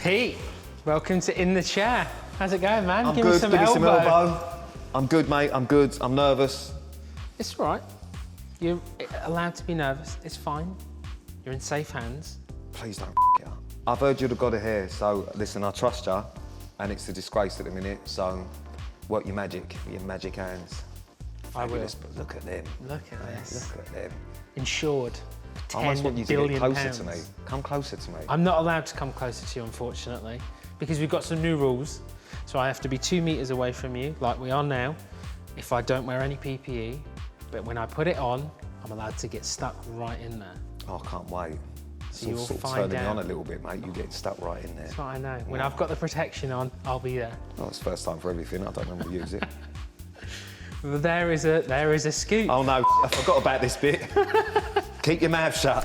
Pete, welcome to In the Chair. How's it going, man? I'm Give good. me some Give me some elbow. elbow. I'm good, mate. I'm good. I'm nervous. It's all right. You're allowed to be nervous. It's fine. You're in safe hands. Please don't it up. I've heard you're the god of hair, so listen, I trust you, and it's a disgrace at the minute, so work your magic, your magic hands. I will. But look at them. Look at this. Look at them. Insured. I almost want you to get closer to me. £10. Come closer to me. I'm not allowed to come closer to you, unfortunately, because we've got some new rules. So I have to be 2 meters away from you, like we are now, if I don't wear any PPE. But when I put it on, I'm allowed to get stuck right in there. Oh, I can't wait. So you'll sort of find turning me out. on a little bit, mate. You get stuck right in there. That's what I know. When I've got the protection on, I'll be there. Oh, it's first time for everything. I don't know how to use it. Well, there is a scoop. Oh no, I forgot about this bit. Keep your mouth shut.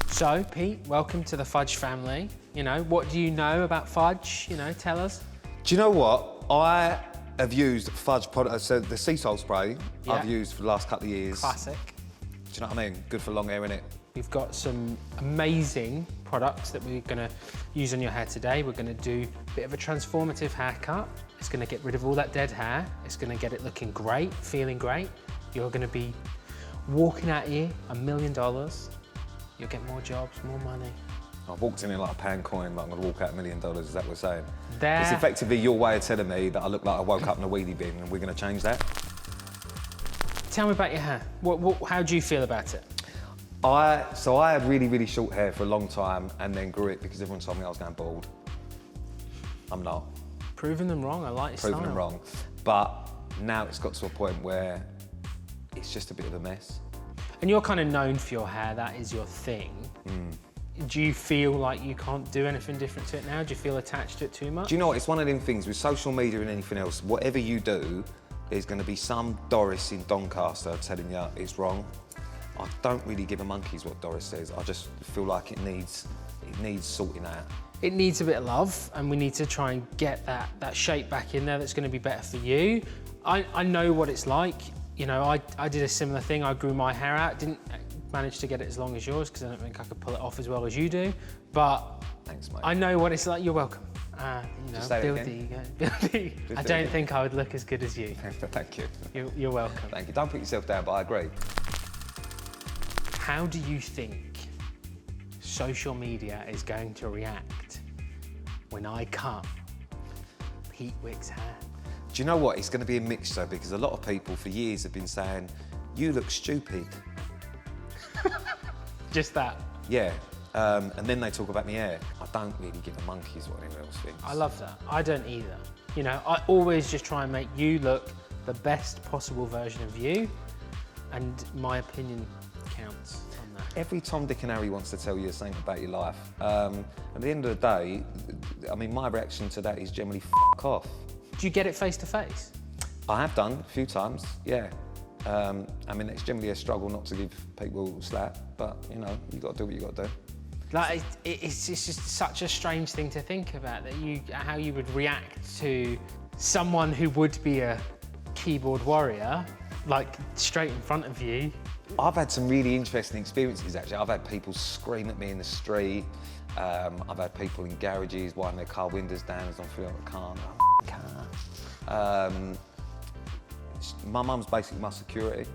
So, Pete, welcome to the Fudge family. You know, what do you know about Fudge? You know, tell us. Do you know what? I have used Fudge products, so the sea salt spray Yeah. I've used for the last couple of years. Classic. Do you know what I mean? Good for long hair, innit? We've got some amazing products that we're going to use on your hair today. We're going to do a bit of a transformative haircut. It's going to get rid of all that dead hair. It's going to get it looking great, feeling great. You're going to be walking out here $1 million. You'll get more jobs, more money. I walked in here like a pound coin, but I'm going to walk out $1 million, is that what we're saying? There. It's effectively your way of telling me that I look like I woke up in a wheelie bin, and we're going to change that? Tell me about your hair. How do you feel about it? So I had really, really short hair for a long time and then grew it because everyone told me I was going bald. I'm not. Proving them wrong, I like your style. Proving them wrong. But now it's got to a point where it's just a bit of a mess. And you're kind of known for your hair, that is your thing. Do you feel like you can't do anything different to it now? Do you feel attached to it too much? Do you know what? It's one of them things with social media and anything else, whatever you do, there's going to be some Doris in Doncaster telling you it's wrong. I don't really give a monkeys what Doris says. I just feel like it needs sorting out. It needs a bit of love, and we need to try and get that shape back in there that's going to be better for you. I know what it's like. You know, I did a similar thing. I grew my hair out. Didn't manage to get it as long as yours because I don't think I could pull it off as well as you do. But thanks, mate. I know what it's like. You're welcome. You know, Just say it build again. the ego. I don't think I would look as good as you. Thank you. You're welcome. Thank you. Don't put yourself down, but I agree. How do you think social media is going to react when I cut Pete Wicks' hair? Do you know what? It's going to be a mixture because a lot of people for years have been saying, you look stupid. Just that. Yeah. And then they talk about my hair. I don't really give a monkey's what anyone else thinks. I love that. I don't either. You know, I always just try and make you look the best possible version of you, and my opinion counts on that. Every Tom, Dick and Harry wants to tell you something about your life. At the end of the day, I mean, my reaction to that is generally f*** off. Do you get it face to face? I have done a few times, yeah. I mean, it's generally a struggle not to give people slack, but, you know, you got to do what you got to do. Like, it's just such a strange thing to think about, that how you would react to someone who would be a keyboard warrior, like straight in front of you. I've had some really interesting experiences, actually. I've had people scream at me in the street. I've had people in garages winding their car windows down as I'm filling up the car. My mum's basically my security.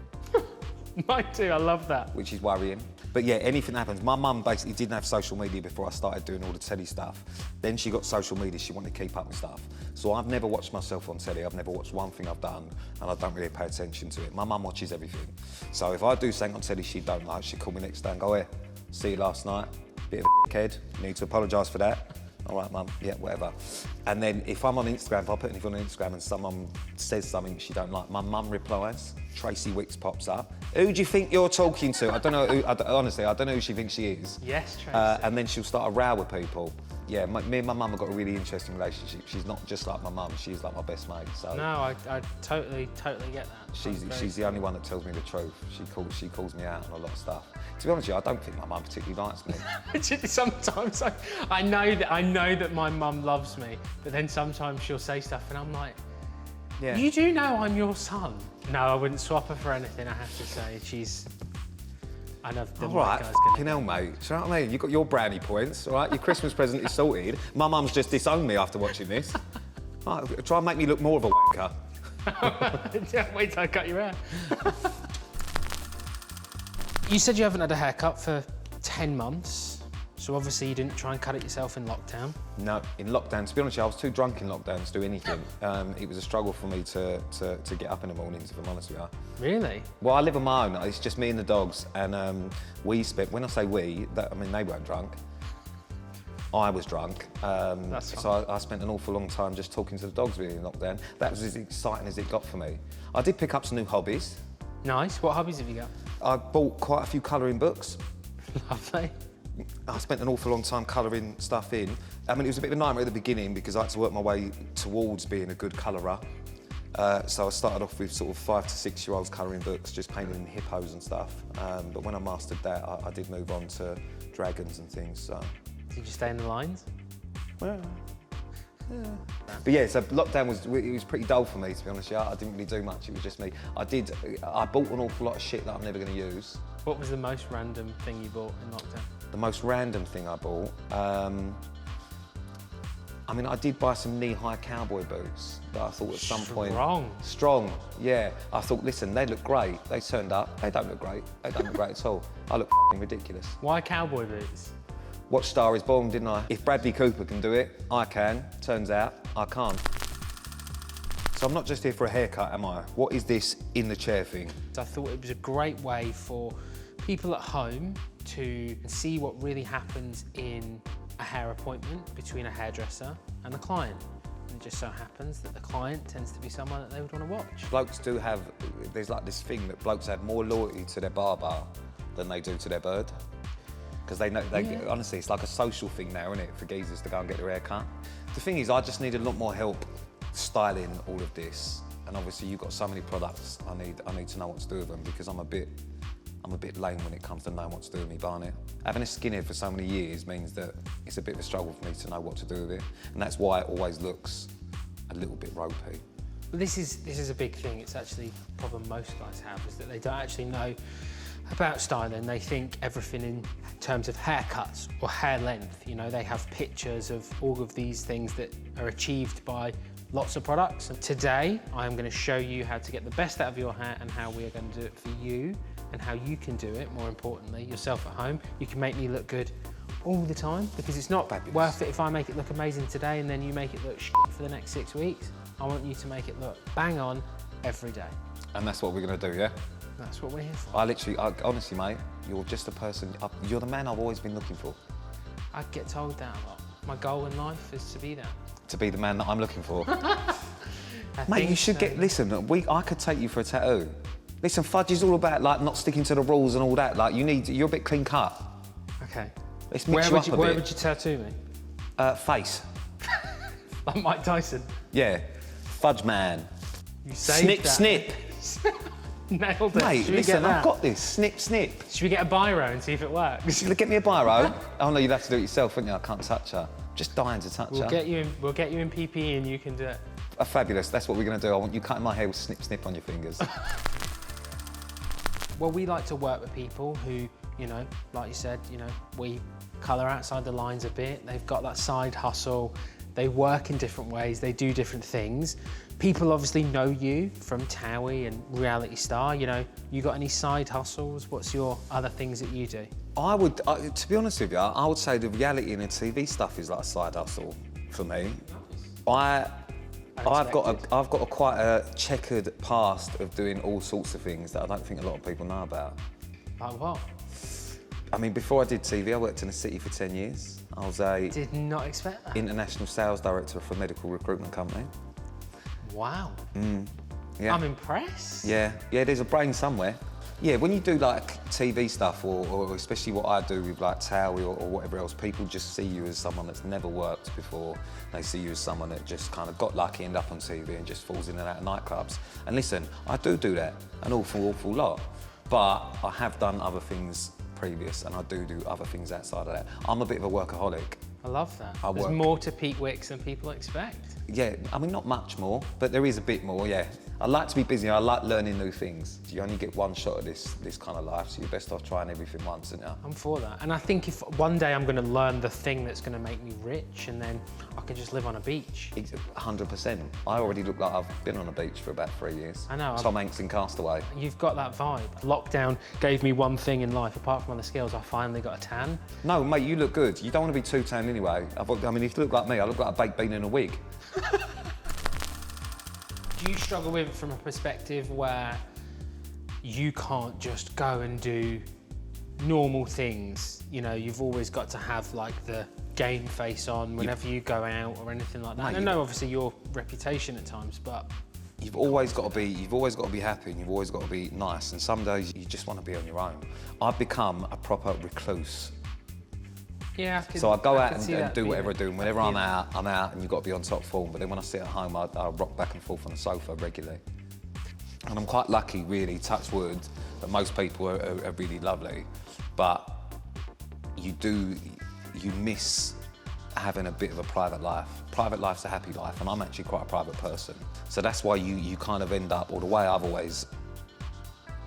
Mine too, I love that. Which is worrying. But yeah, anything happens. My mum basically didn't have social media before I started doing all the telly stuff. Then she got social media, she wanted to keep up with stuff. So I've never watched myself on telly, I've never watched one thing I've done, and I don't really pay attention to it. My mum watches everything. So if I do something on telly she don't like, she'll call me next day and go, here, see you last night, bit of a kid, need to apologise for that. All right, mum, yeah, whatever. And then if I'm on Instagram, if I put anything on Instagram and someone says something she don't like, my mum replies, Tracy Wicks pops up. Who do you think you're talking to? I don't know who, honestly, I don't know who she thinks she is. Yes, Tracy. And then she'll start a row with people. Yeah, me and my mum have got a really interesting relationship. She's not just like my mum, she's like my best mate. So no, I totally get that. she's the only one that tells me the truth. She calls me out on a lot of stuff. To be honest with you, I don't think my mum particularly likes me. Sometimes I know that my mum loves me, but then sometimes she'll say stuff and I'm like, Yeah. You do know I'm your son. No, I wouldn't swap her for anything, I have to say. I know the All right, guy's fucking hell, mate. Do you know what I mean? You got your brownie points, all right? Your Christmas present is sorted. My mum's just disowned me after watching this. All right, try and make me look more of a wanker. Wait till I cut your hair. You said you haven't had a haircut for 10 months. So obviously you didn't try and cut it yourself in lockdown? No, in lockdown, to be honest with you, I was too drunk in lockdown to do anything. It was a struggle for me to get up in the mornings, if I'm honest with you. Really? Well, I live on my own. It's just me and the dogs, and we spent, when I say we, I mean, they weren't drunk. I was drunk. That's fine. So I spent an awful long time just talking to the dogs really in lockdown. That was as exciting as it got for me. I did pick up some new hobbies. Nice. What hobbies have you got? I bought quite a few colouring books. Lovely. I spent an awful long time colouring stuff in. I mean, it was a bit of a nightmare at the beginning because I had to work my way towards being a good colourer. So I started off with sort of 5 to 6 year olds colouring books, just painting in hippos and stuff. But when I mastered that, I did move on to dragons and things. So. Did you stay in the lines? Well, yeah. But yeah, so lockdown was pretty dull for me, to be honest. Yeah, I didn't really do much. It was just me. I bought an awful lot of shit that I'm never going to use. What was the most random thing you bought in lockdown? The most random thing I bought, I mean, I did buy some knee-high cowboy boots that I thought at some point... Strong, yeah. I thought, listen, they look great. They turned up, they don't look great. They don't look great at all. I look f***ing ridiculous. Why cowboy boots? Watched Star is Born, didn't I? If Bradley Cooper can do it, I can. Turns out, I can't. So I'm not just here for a haircut, am I? What is this in the chair thing? I thought it was a great way for people at home to see what really happens in a hair appointment between a hairdresser and a client. And it just so happens that the client tends to be someone that they would want to watch. Blokes do have, there's like this thing that blokes have more loyalty to their barber than they do to their bird. Because they know, honestly, it's like a social thing now, isn't it, for geezers to go and get their hair cut. The thing is, I just need a lot more help styling all of this. And obviously you've got so many products, I need to know what to do with them because I'm a bit lame when it comes to knowing what to do with me barnet. Having a skinhead for so many years means that it's a bit of a struggle for me to know what to do with it. And that's why it always looks a little bit ropey. Well, this is a big thing. It's actually a problem most guys have, is that they don't actually know about styling. They think everything in terms of haircuts or hair length. You know, they have pictures of all of these things that are achieved by lots of products. And today, I'm going to show you how to get the best out of your hair and how we are going to do it for you and how you can do it, more importantly, yourself at home. You can make me look good all the time because it's not worth it if I make it look amazing today and then you make it look shit for the next 6 weeks. I want you to make it look bang on every day. And that's what we're going to do, yeah? That's what we're here for. Honestly, mate, you're just a person, you're the man I've always been looking for. I get told that a lot. My goal in life is to be that. To be the man that I'm looking for. Mate, you should get, listen, I could take you for a tattoo. Listen, Fudge is all about like not sticking to the rules and all that. Like you're a bit clean cut. Okay. Let's mix you up a bit. Where would you tattoo me? Face. Like Mike Tyson? Yeah. Fudge man. You saved snip. Nailed it. Mate, listen, I've got this. Snip, snip. Should we get a biro and see if it works? Get me a biro. Oh no, you'd have to do it yourself, wouldn't you? I can't touch her. Just dying to touch her. We'll get you in PPE and you can do it. Fabulous. That's what we're going to do. I want you cutting my hair with snip, snip on your fingers. Well, we like to work with people who, you know, like you said, you know, we colour outside the lines a bit. They've got that side hustle. They work in different ways. They do different things. People obviously know you from TOWIE and Reality Star. You know, you got any side hustles? What's your other things that you do? To be honest with you, I would say the reality and the TV stuff is like a side hustle for me. I've got quite a checkered past of doing all sorts of things that I don't think a lot of people know about. Like what? I mean, before I did TV, I worked in the city for 10 years. I was a Did not expect that. international sales director for a medical recruitment company. Wow. Yeah. I'm impressed. Yeah, there's a brain somewhere. Yeah, when you do like TV stuff or especially what I do with like TOWIE or whatever else, people just see you as someone that's never worked before. They see you as someone that just kind of got lucky, ended up on TV and just falls in and out of nightclubs. And listen, I do that an awful lot. But I have done other things previous and I do other things outside of that. I'm a bit of a workaholic. I love that. There's more to Pete Wicks than people expect. Yeah, I mean, not much more, but there is a bit more, yeah. I like to be busy. I like learning new things. You only get one shot at this kind of life, so you're best off trying everything once, aren't you? I'm for that. And I think if one day I'm going to learn the thing that's going to make me rich, and then I can just live on a beach. 100%. I already look like I've been on a beach for about 3 years. I know. Tom Hanks in Castaway. You've got that vibe. Lockdown gave me one thing in life, apart from other skills, I finally got a tan. No, mate, you look good. You don't want to be too tan anyway. I mean, if you look like me, I look like a baked bean in a wig. Do you struggle with it from a perspective where you can't just go and do normal things? You know, you've always got to have like the game face on whenever you go out or anything like that. Mate, I know obviously your reputation at times, but you've always got to be happy, and you've always got to be nice. And some days you just want to be on your own. I've become a proper recluse. yeah. So I go out and do whatever I do. And whenever I'm out, and you've got to be on top form. But then when I sit at home, I rock back and forth on the sofa regularly. And I'm quite lucky, really, touch wood, that most people are really lovely. But you miss having a bit of a private life. Private life's a happy life, and I'm actually quite a private person. So that's why you kind of end up, or the way I've always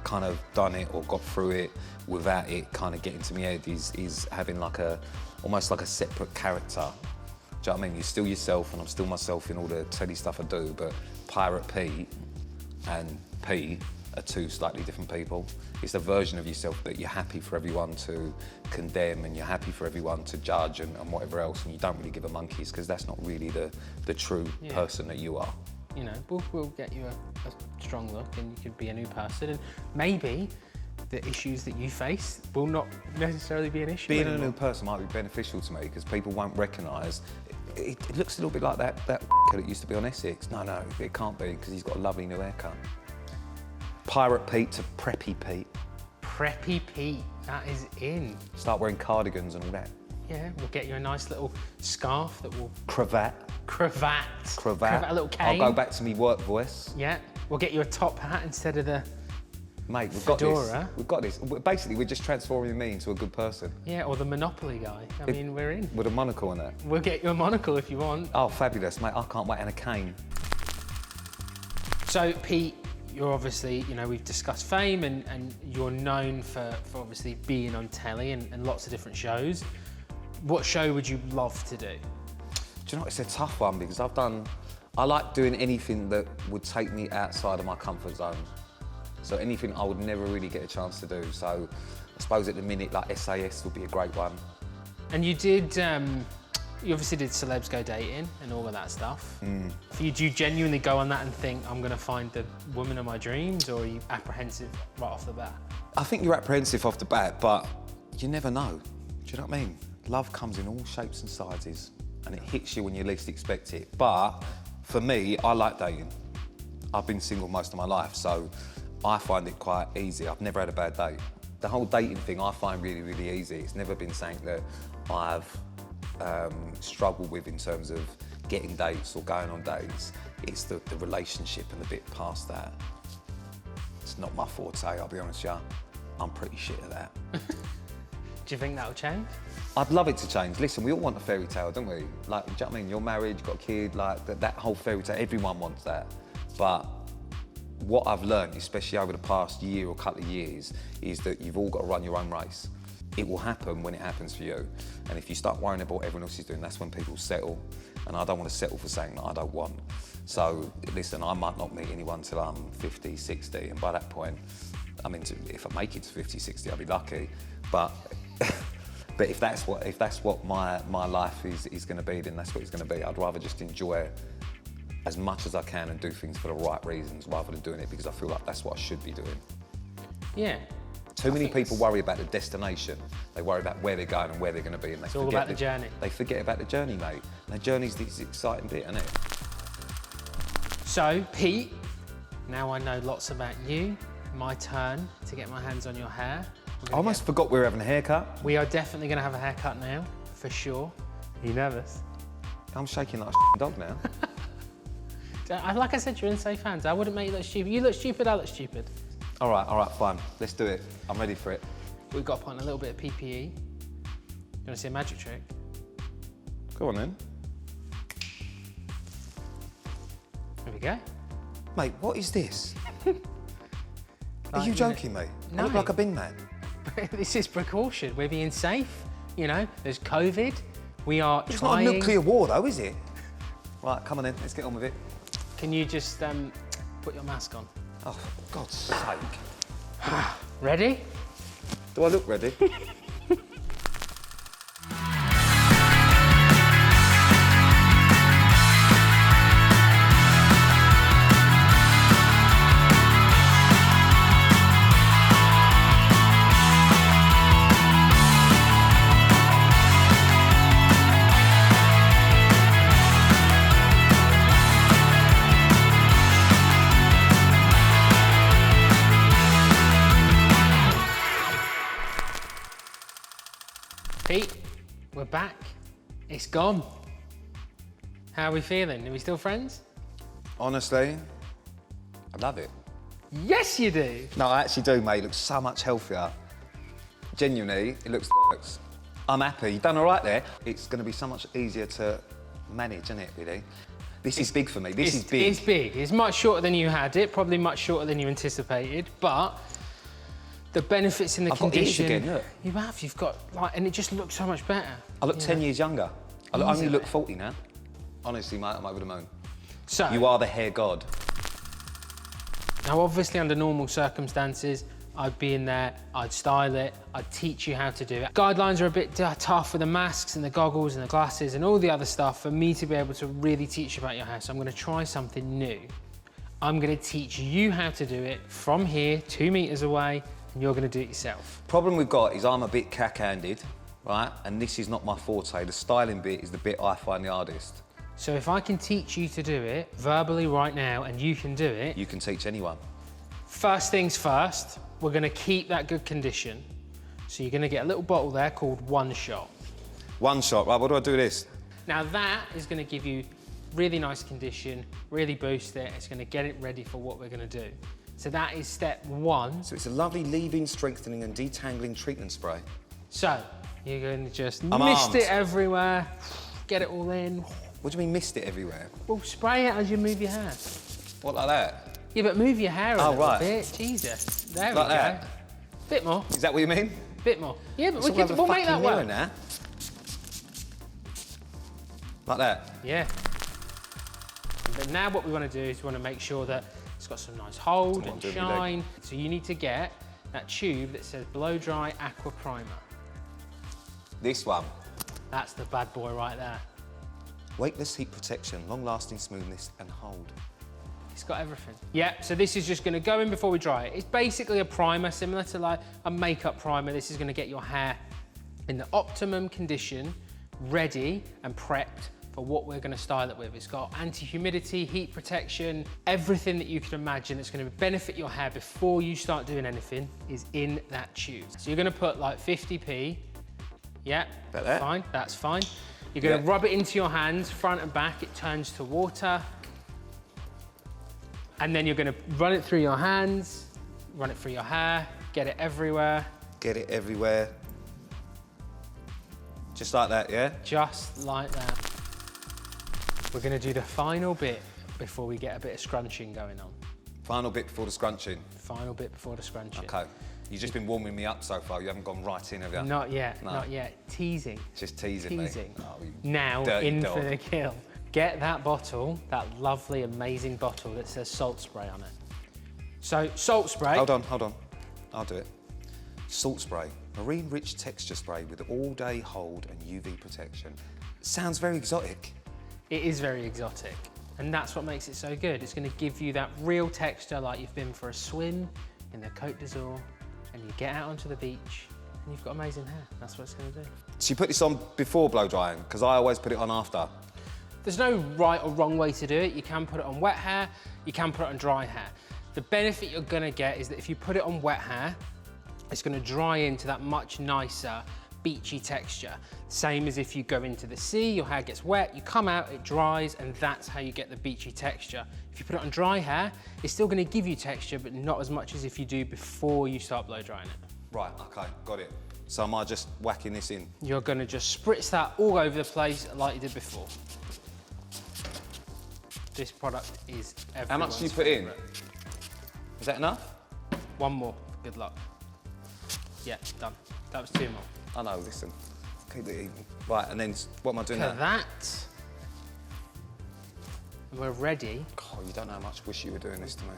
kind of done it or got through it without it kind of getting to my head is having like almost like a separate character. Do you know what I mean? You're still yourself, and I'm still myself in all the telly stuff I do, but Pirate Pete and P are two slightly different people. It's a version of yourself that you're happy for everyone to condemn, and you're happy for everyone to judge and whatever else, and you don't really give a monkeys, because that's not really the true person that you are. You know, we'll get you a strong look, and you could be a new person, and maybe the issues that you face will not necessarily be an issue Being anymore. a new person might be beneficial to me, because people won't recognise. It looks a little bit like that that used to be on Essex. No, it can't be, because he's got a lovely new haircut. Pirate Pete to Preppy Pete. Preppy Pete, that is in. Start wearing cardigans and all that. Yeah, we'll get you a nice little scarf that will... Cravat. A little cane. I'll go back to me work voice. Yeah, we'll get you a top hat instead of the Mate, we've fedora. got this. We've got this. Basically, we're just transforming me into a good person. Yeah, or the Monopoly guy. I mean, we're in. With a monocle on that. We'll get you a monocle if you want. Oh, fabulous, mate. I can't wait, and a cane. So, Pete, you're obviously, you know, we've discussed fame, and you're known for obviously being on telly and lots of different shows. What show would you love to do? Do you know, it's a tough one, because I like doing anything that would take me outside of my comfort zone. So anything I would never really get a chance to do. So I suppose at the minute, like SAS would be a great one. And you did, you obviously did Celebs Go Dating and all of that stuff. Do you genuinely go on that and think, I'm going to find the woman of my dreams, or are you apprehensive right off the bat? I think you're apprehensive off the bat, but you never know. Do you know what I mean? Love comes in all shapes and sizes, and it hits you when you least expect it. But for me, I like dating. I've been single most of my life, so I find it quite easy. I've never had a bad date. The whole dating thing I find really, really easy. It's never been something that I've struggled with in terms of getting dates or going on dates. It's the relationship and the bit past that. It's not my forte, I'll be honest with you. I'm pretty shit at that. Do you think that'll change? I'd love it to change. Listen, we all want a fairy tale, don't we? Like, do you know what I mean? You're married, you've got a kid, like that whole fairy tale, everyone wants that. But what I've learned, especially over the past year or couple of years, is that you've all got to run your own race. It will happen when it happens for you. And if you start worrying about what everyone else is doing, that's when people settle. And I don't want to settle for something that I don't want. So, listen, I might not meet anyone till I'm 50, 60, and by that point, I mean, if I make it to 50, 60, I'll be lucky. But but if that's what my life is going to be, then that's what it's going to be. I'd rather just enjoy as much as I can and do things for the right reasons, rather than doing it because I feel like that's what I should be doing. Yeah. Too many people worry about the destination. They worry about where they're going and where they're going to be, and It's all about the journey. They forget about the journey, mate. And the journey's the exciting bit, isn't it? So, Pete, now I know lots about you. My turn to get my hands on your hair. I almost forgot we were having a haircut. We are definitely going to have a haircut now, for sure. Are you nervous? I'm shaking like a dog now. Like I said, you're in safe hands. I wouldn't make you look stupid. You look stupid, I look stupid. All right, fine. Let's do it. I'm ready for it. We've got to put on a little bit of PPE. You want to see a magic trick? Go on then. There we go. Mate, what is this? Are Like, you joking me? I look No. like a bin man. This is precaution. We're being safe. You know, there's COVID. We are It's trying. not a nuclear war though, is it? Right, come on then, let's get on with it. Can you just put your mask on? Oh, for God's sake. Ready? Do I look ready? Pete, we're back. It's gone. How are we feeling? Are we still friends? Honestly, I love it. Yes, you do. No, I actually do, mate. It looks so much healthier. Genuinely, it looks works. I'm happy. You've done all right there. It's going to be so much easier to manage, isn't it, really? This is big for me. This is big. It's big. It's much shorter than you had it, probably much shorter than you anticipated, but the benefits in the I've got ears condition. again, look. You have. You've got, like, and it just looks so much better. I look 10 years younger. I only Easily. look 40 now. Honestly, mate, I'm over the moon. So, You are the hair god. now obviously under normal circumstances, I'd be in there, I'd style it, I'd teach you how to do it. Guidelines are a bit tough with the masks and the goggles and the glasses and all the other stuff for me to be able to really teach you about your hair. So I'm gonna try something new. I'm gonna teach you how to do it from here, 2 meters away, and you're gonna do it yourself. Problem we've got is I'm a bit cack-handed, right? And this is not my forte. The styling bit is the bit I find the hardest. So if I can teach you to do it verbally right now and you can do it, You can teach anyone. first things first, we're gonna keep that good condition. So you're gonna get a little bottle there called One Shot. One shot, right? What do I do with this? Now that is gonna give you really nice condition, really boost it. It's gonna get it ready for what we're gonna do. So that is step one. So it's a lovely leave-in, strengthening and detangling treatment spray. So you're gonna just I'm mist armed. it everywhere, get it all in. What do you mean missed it everywhere? Well, spray it as you move your hair. What, like that? Yeah, but move your hair a Oh, little right. bit. Jesus. There Like we go. that? Bit more, Is that what you mean? bit more. Yeah, but It's all over the we'll make that fucking mirror work. now. Like that? Yeah. But now what we want to do is we want to make sure that it's got some nice hold That's what and I'm doing with my leg. shine. So you need to get that tube that says Blow Dry Aqua Primer. This one. That's the bad boy right there. Weightless heat protection, long-lasting smoothness and hold. It's got everything. Yeah, so this is just going to go in before we dry it. It's basically a primer, similar to like a makeup primer. This is going to get your hair in the optimum condition, ready and prepped for what we're going to style it with. It's got anti-humidity, heat protection, everything that you can imagine that's going to benefit your hair before you start doing anything is in that tube. So you're going to put like 50p. Yeah, About that? fine, that's fine. You're going to Yeah. rub it into your hands, front and back. It turns to water. And then you're going to run it through your hands, run it through your hair, get it everywhere, Get it everywhere. Just like that, yeah? just like that. We're going to do the final bit before we get a bit of scrunching going on. Final bit before the scrunching. Final bit before the scrunching. Okay. You've just been warming me up so far. You haven't gone right in, have you? Not yet, No. not yet. Teasing. Just teasing me. Teasing. Oh, you Now, dirty in dog. for the kill. Get that bottle, that lovely, amazing bottle that says salt spray on it. So, salt spray. Hold on. I'll do it. Salt spray. Marine-rich texture spray with all-day hold and UV protection. Sounds very exotic. It is very exotic, and that's what makes it so good. It's going to give you that real texture like you've been for a swim in the Côte d'Azur, and you get out onto the beach, and you've got amazing hair. That's what it's going to do. So you put this on before blow drying? Because I always put it on after. There's no right or wrong way to do it. You can put it on wet hair, you can put it on dry hair. The benefit you're going to get is that if you put it on wet hair, it's going to dry into that much nicer, beachy texture. Same as if you go into the sea, your hair gets wet, you come out, it dries, and that's how you get the beachy texture. If you put it on dry hair, it's still going to give you texture, but not as much as if you do before you start blow drying it. Right, okay, got it. So am I just whacking this in? You're going to just spritz that all over the place like you did before. This product is everyone's How much do you put in? favourite. Is that enough? One more, good luck. Yeah, done. That was 2 more. I know, listen. Keep it even. Right, and then what am I doing Look now? at that. We're ready. Oh, you don't know how much I wish you were doing this to me.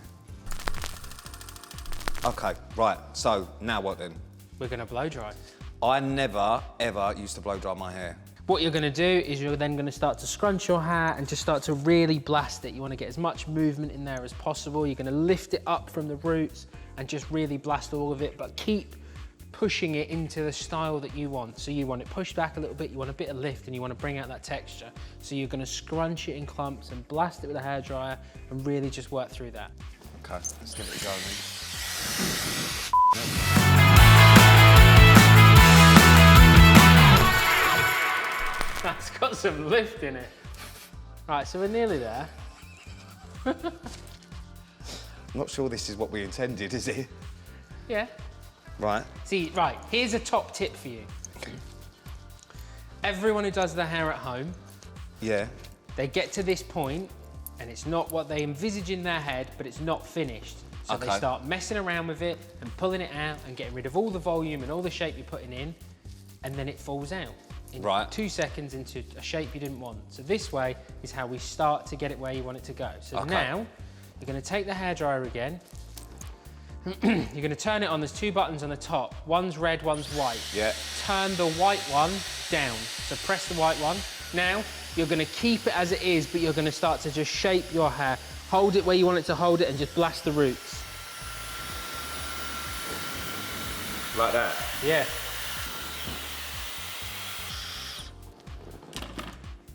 Okay, right, so now what then? We're gonna blow dry. I never, ever used to blow dry my hair. What you're gonna do is you're then gonna start to scrunch your hair and just start to really blast it. You wanna get as much movement in there as possible. You're gonna lift it up from the roots and just really blast all of it, but keep pushing it into the style that you want. So you want it pushed back a little bit, you want a bit of lift, and you wanna bring out that texture. So you're gonna scrunch it in clumps and blast it with a hairdryer and really just work through that. Okay, let's give it a go then. That's got some lift in it. Right, so we're nearly there. I'm not sure this is what we intended, is it? Yeah. Right. See, right, here's a top tip for you. Okay. Everyone who does their hair at home, Yeah. they get to this point and it's not what they envisage in their head, but it's not finished. So they Okay. start messing around with it and pulling it out and getting rid of all the volume and all the shape you're putting in, and then it falls out in Right. 2 seconds into a shape you didn't want. So this way is how we start to get it where you want it to go. So Okay. now you're going to take the hairdryer again. You're going to turn it on. There's 2 buttons on the top. One's red, one's white. Yeah. Turn the white one down. So press the white one. Now you're going to keep it as it is, but you're going to start to just shape your hair. Hold it where you want it to hold it and just blast the roots. Like that? Yeah.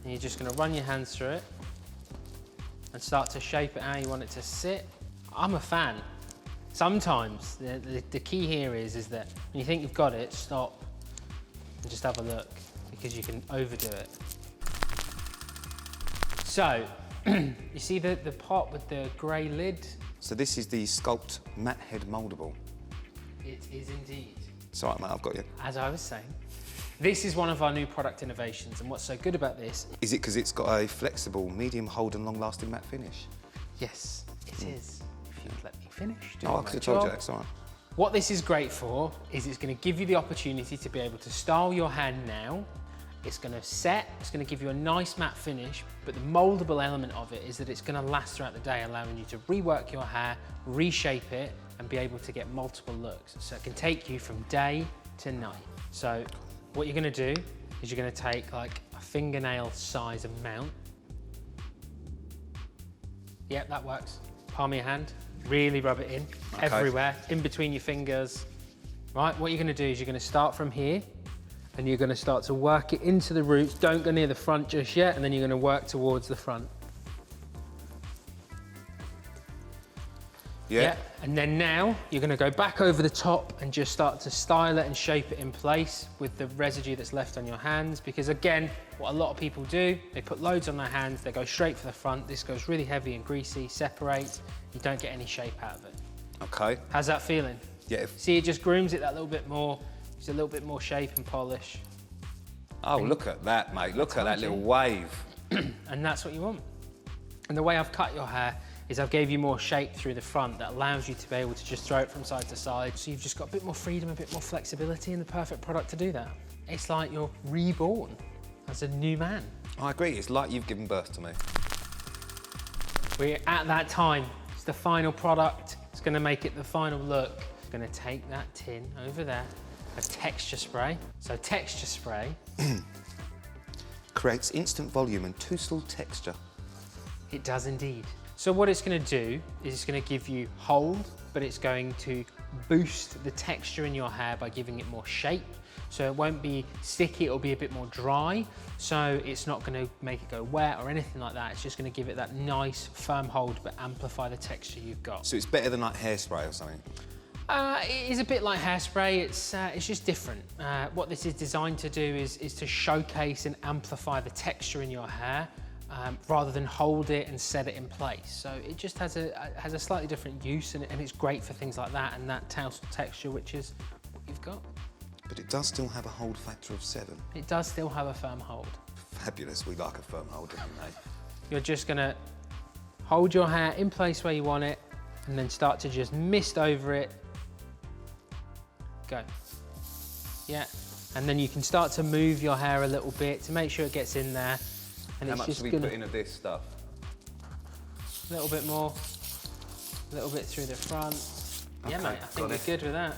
And you're just going to run your hands through it and start to shape it how you want it to sit. I'm a fan. Sometimes the key here is that when you think you've got it, stop and just have a look, because you can overdo it. So, you see the pot with the grey lid? So this is the Sculpt Matte Head Mouldable. It is indeed. It's all right, mate, I've got you. As I was saying, this is one of our new product innovations, and what's so good about this? Is it because it's got a flexible, medium hold and long-lasting matte finish? Yes, it is. If you'd let me finish. Oh, I could have told you that, it's all right. What this is great for is it's going to give you the opportunity to be able to style your hair now. It's going to set, it's going to give you a nice matte finish, but the mouldable element of it is that it's going to last throughout the day, allowing you to rework your hair, reshape it, and be able to get multiple looks. So it can take you from day to night. So what you're going to do is you're going to take like a fingernail size amount. Yep, that works. Palm of your hand, really rub it in, everywhere, in between your fingers. Right, what you're going to do is you're going to start from here, and you're going to start to work it into the roots. Don't go near the front just yet, and then you're going to work towards the front. Yeah. And then now you're going to go back over the top and just start to style it and shape it in place with the residue that's left on your hands. Because again, what a lot of people do, they put loads on their hands, they go straight for the front. This goes really heavy and greasy, separates. You don't get any shape out of it. Okay. How's that feeling? Yeah. See, it just grooms it that little bit more. Just a little bit more shape and polish. Oh, look at that, mate. Look at that little wave. And that's what you want. And the way I've cut your hair is I've gave you more shape through the front that allows you to be able to just throw it from side to side. So you've just got a bit more freedom, a bit more flexibility, and the perfect product to do that. It's like you're reborn as a new man. I agree. It's like you've given birth to me. We're at that time. It's the final product. It's going to make it the final look. I'm going to take that tin over there of texture spray. So texture spray Creates instant volume and tousle texture. It does indeed. So what it's going to do is it's going to give you hold, but it's going to boost the texture in your hair by giving it more shape. So it won't be sticky, it'll be a bit more dry. So it's not going to make it go wet or anything like that. It's just going to give it that nice firm hold, but amplify the texture you've got. So it's better than like hairspray or something? It is a bit like hairspray, it's just different. What this is designed to do is to showcase and amplify the texture in your hair, rather than hold it and set it in place. So it just has a slightly different use, and it's great for things like that and that tousle texture, which is what you've got. But it does still have a hold factor of 7. It does still have a firm hold. Fabulous, we like a firm hold, don't we, mate? You're just gonna Hold your hair in place where you want it, and then start to just mist over it. Go. Yeah, and then you can start to move your hair a little bit to make sure it gets in there. And How it's much just do we gonna, put in of this stuff? a little bit more, a little bit through the front. Yeah, Okay, mate, I think got we're it. good with that.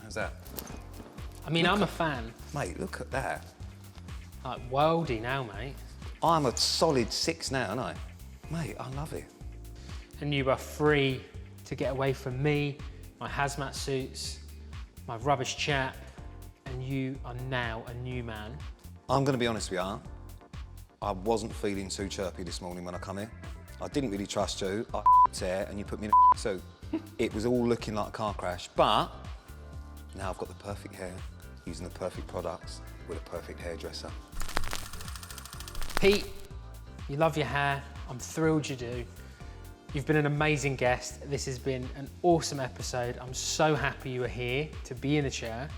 How's that? I mean, I'm a fan. Mate, look at that. Like, worldy now, mate. I'm a solid 6 now, aren't I? Mate, I love it. And you are free to get away from me, my hazmat suits, my rubbish chat, and you are now a new man. I'm going to be honest with you. I wasn't feeling too chirpy this morning when I come here. I didn't really trust you. I hair and you put me in a suit. It was all looking like a car crash, but now I've got the perfect hair, using the perfect products with a perfect hairdresser. Pete, you love your hair. I'm thrilled you do. You've been an amazing guest. This has been an awesome episode. I'm so happy you are here to be in the chair.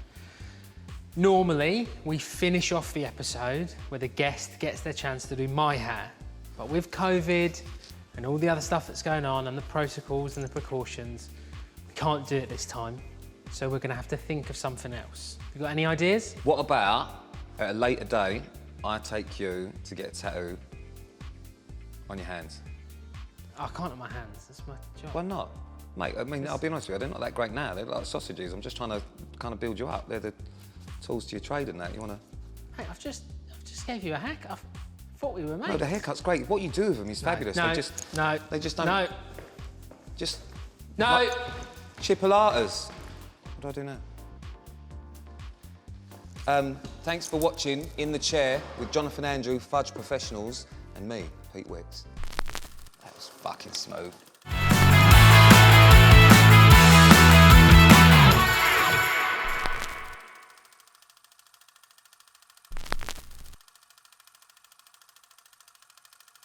Normally, we finish off the episode where the guest gets their chance to do my hair. But with COVID and all the other stuff that's going on and the protocols and the precautions, we can't do it this time. So we're gonna have to think of something else. You got any ideas? What about, at a later date, I take you to get a tattoo on your hands? I can't on my hands, that's my job. Why not? Mate, I mean, I'll be honest with you, they're not that great now. They're like sausages. I'm just trying to kind of build you up. They're the tools to your trade and that. You want to... Hey, I've just gave you a haircut. I thought we were mates. No, the haircut's great. What you do with them is fabulous. No, They just don't... No. Just... No. Like, chipolatas. What do I do now? Thanks for watching In the Chair with Jonathan Andrew, Fudge Professionals, and me, Pete Wicks. That was fucking smooth.